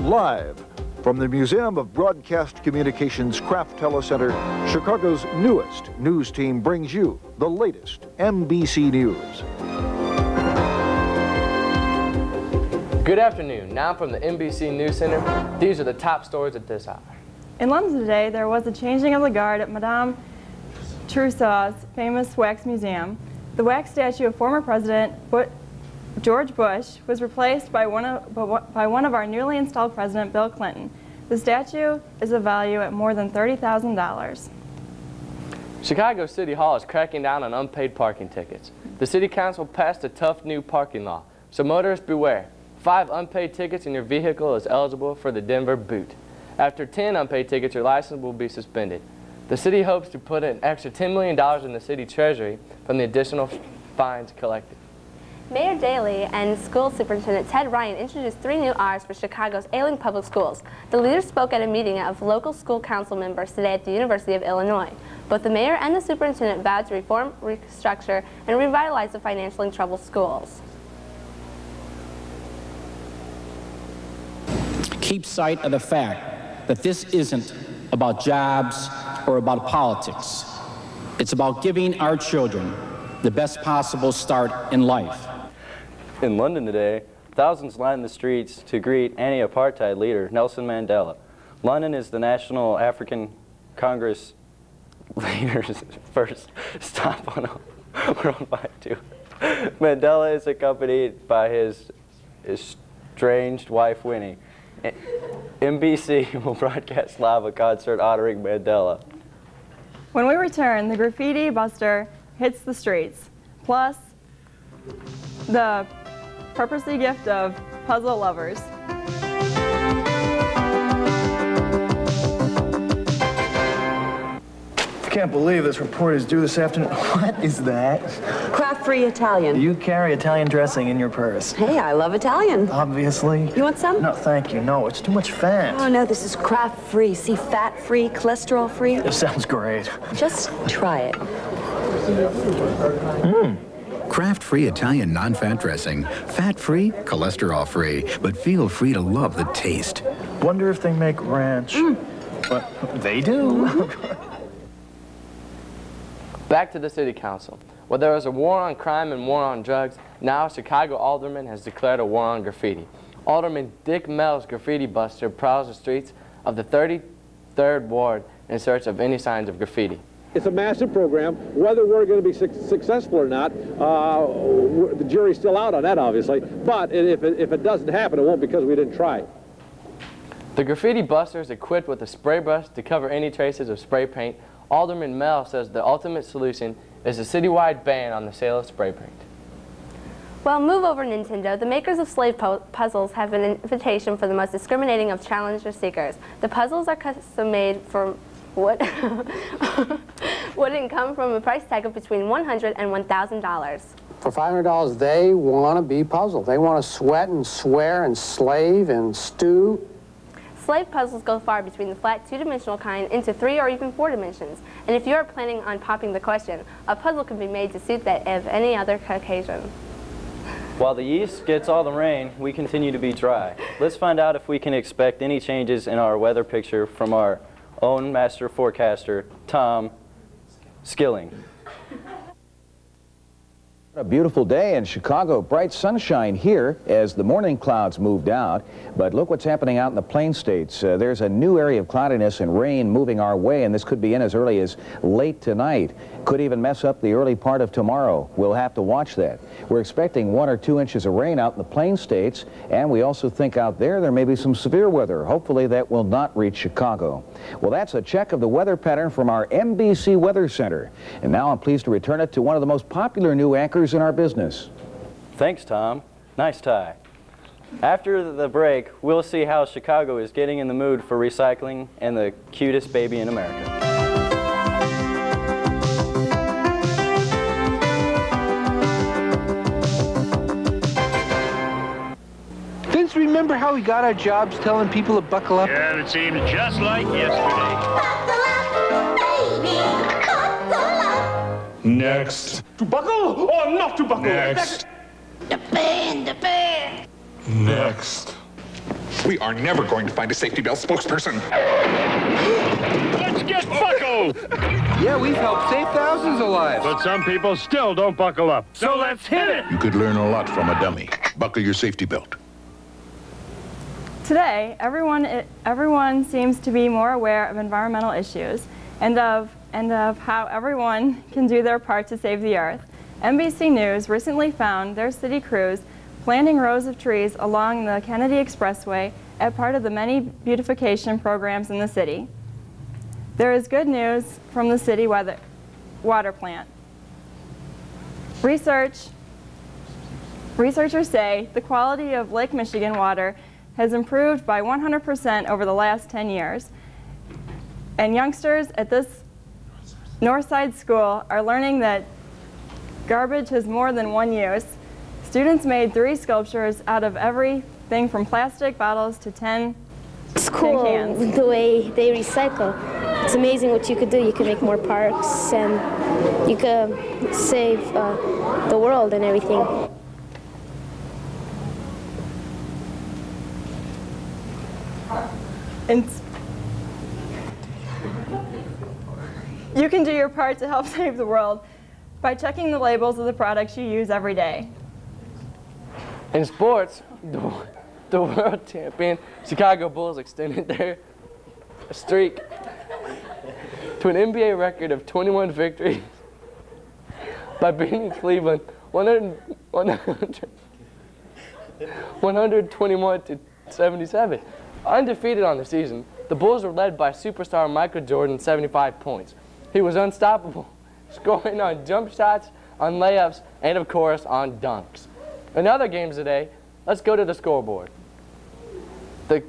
live from the Museum of Broadcast Communications KRAFT Telecenter, Chicago's newest news team brings you the latest NBC News. Good afternoon. Now from the NBC News Center, these are the top stories at this hour. In London today, there was a changing of the guard at Madame Tussauds' famous wax museum. The wax statue of former President George Bush was replaced by one of our newly installed President, Bill Clinton. The statue is of value at more than $30,000. Chicago City Hall is cracking down on unpaid parking tickets. The City Council passed a tough new parking law, so motorists beware. 5 unpaid tickets and your vehicle is eligible for the Denver boot. After 10 unpaid tickets, your license will be suspended. The city hopes to put an extra $10 million in the city treasury from the additional fines collected. Mayor Daley and School Superintendent Ted Ryan introduced 3 new R's for Chicago's ailing public schools. The leaders spoke at a meeting of local school council members today at the University of Illinois. Both the mayor and the superintendent vowed to reform, restructure, and revitalize the financially troubled schools. Keep sight of the fact that this isn't about jobs or about politics. It's about giving our children the best possible start in life. In London today, thousands lined the streets to greet anti-apartheid leader Nelson Mandela. London is the National African Congress leader's first stop on World War II. Mandela is accompanied by his estranged wife Winnie. NBC will broadcast live a concert honoring Mandela. When we return, the graffiti buster hits the streets, plus the purposely gift of puzzle lovers. I can't believe this report is due this afternoon. What is that? Craft-free Italian. You carry Italian dressing in your purse. Hey, I love Italian. Obviously. You want some? No, thank you. No, it's too much fat. Oh, no, this is craft-free. See, fat-free, cholesterol-free. This sounds great. Just try it. Craft-free Italian non-fat dressing. Fat-free, cholesterol-free, but feel free to love the taste. Wonder if they make ranch. But they do. Back to the City Council. While there was a war on crime and war on drugs, now a Chicago alderman has declared a war on graffiti. Alderman Dick MELL'S graffiti buster prowls the streets of the 33rd Ward in search of any signs of graffiti. It's a massive program. Whether we're going to be successful or not, the jury's still out on that, obviously. But if it doesn't happen, it won't because we didn't try. The graffiti buster is equipped with a spray brush to cover any traces of spray paint. Alderman MELL says the ultimate solution is a citywide ban on the sale of spray paint. Well, move over Nintendo. The makers of slave puzzles have an invitation for the most discriminating of challenger seekers. The puzzles are custom-made for what wouldn't come from a price tag of between $100 and $1,000. For $500, they want to be puzzled. They want to sweat and swear and slave and stew. Slave puzzles go far between the flat 2-dimensional kind into 3 or even 4 dimensions. And if you are planning on popping the question, a puzzle can be made to suit that of any other occasion. While the east gets all the rain, we continue to be dry. Let's find out if we can expect any changes in our weather picture from our own master forecaster, Tom Skilling. A beautiful day in Chicago, bright sunshine here as the morning clouds moved out. But look what's happening out in the Plain States. There's a new area of cloudiness and rain moving our way, and this could be in as early as late tonight. Could even mess up the early part of tomorrow. We'll have to watch that. We're expecting 1 or 2 inches of rain out in the Plain States, and we also think out there may be some severe weather. Hopefully that will not reach Chicago. Well, that's a check of the weather pattern from our NBC Weather Center. And now I'm pleased to return it to one of the most popular new anchors in our business. Thanks, Tom. Nice tie. After the break, we'll see how Chicago is getting in the mood for recycling and the cutest baby in America. Vince, remember how we got our jobs telling people to buckle up? Yeah, it seems just like yesterday. Buckle up, baby, buckle up. Next. To buckle or not to buckle? Next. The band, the band. Next. We are never going to find a safety belt spokesperson. Let's get buckled! Yeah, we've helped save thousands of lives. But some people still don't buckle up. So let's hit it! You could learn a lot from a dummy. Buckle your safety belt. Today, everyone seems to be more aware of environmental issues and of how everyone can do their part to save the earth. NBC News recently found their city crews planting rows of trees along the Kennedy Expressway as part of the many beautification programs in the city. There is good news from the city water plant. Researchers say the quality of Lake Michigan water has improved by 100% over the last 10 years. And youngsters at this Northside school are learning that garbage has more than one use. Students made 3 sculptures out of everything from plastic bottles to 10 It's cool cans. the way they recycle. It's amazing what you could do. You could make more parks and you could save the world and everything. And you can do your part to help save the world by checking the labels of the products you use every day. In sports, the world champion Chicago Bulls extended their streak to an NBA record of 21 victories by beating Cleveland 121-77. Undefeated on the season, the Bulls were led by superstar Michael Jordan, 75 points. He was unstoppable, scoring on jump shots, on layups, and of course on dunks. In other games today, let's go to the scoreboard. The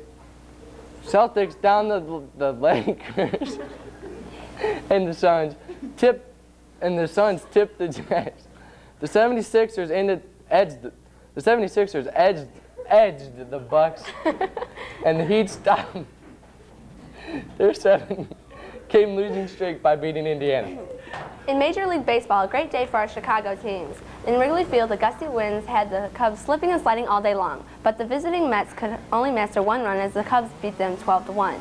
Celtics down the Lakers, and the Suns tipped the Jazz. The 76ers edged the Bucks, and the Heat stopped their 7-game losing streak by beating Indiana. In Major League Baseball, a great day for our Chicago teams. In Wrigley Field, the gusty winds had the Cubs slipping and sliding all day long, but the visiting Mets could only master 1 run as the Cubs beat them 12-1.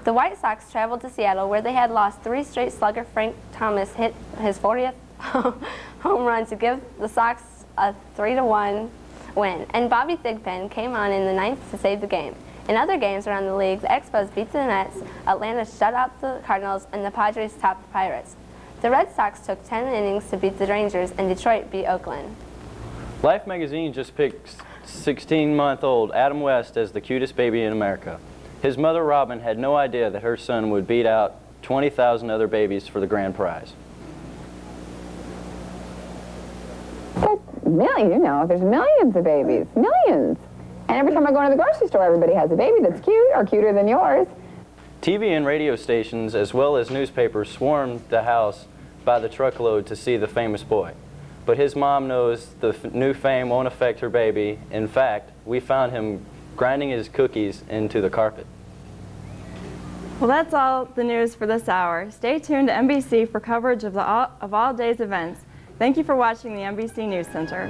The White Sox traveled to Seattle, where they had lost 3 straight. Slugger Frank Thomas hit his 40th home run to give the Sox a 3-1 win, and Bobby Thigpen came on in the 9th to save the game. In other games around the league, the Expos beat the Nets, Atlanta shut out the Cardinals, and the Padres topped the Pirates. The Red Sox took 10 innings to beat the Rangers, and Detroit beat Oakland. Life magazine just picked 16-month-old Adam West as the cutest baby in America. His mother, Robin, had no idea that her son would beat out 20,000 other babies for the grand prize. There's millions of babies, millions. And every time I go into the grocery store, everybody has a baby that's cute or cuter than yours. TV and radio stations, as well as newspapers, swarmed the house by the truckload to see the famous boy. But his mom knows the new fame won't affect her baby. In fact, we found him grinding his cookies into the carpet. Well, that's all the news for this hour. Stay tuned to NBC for coverage of all day's events. Thank you for watching the NBC News Center.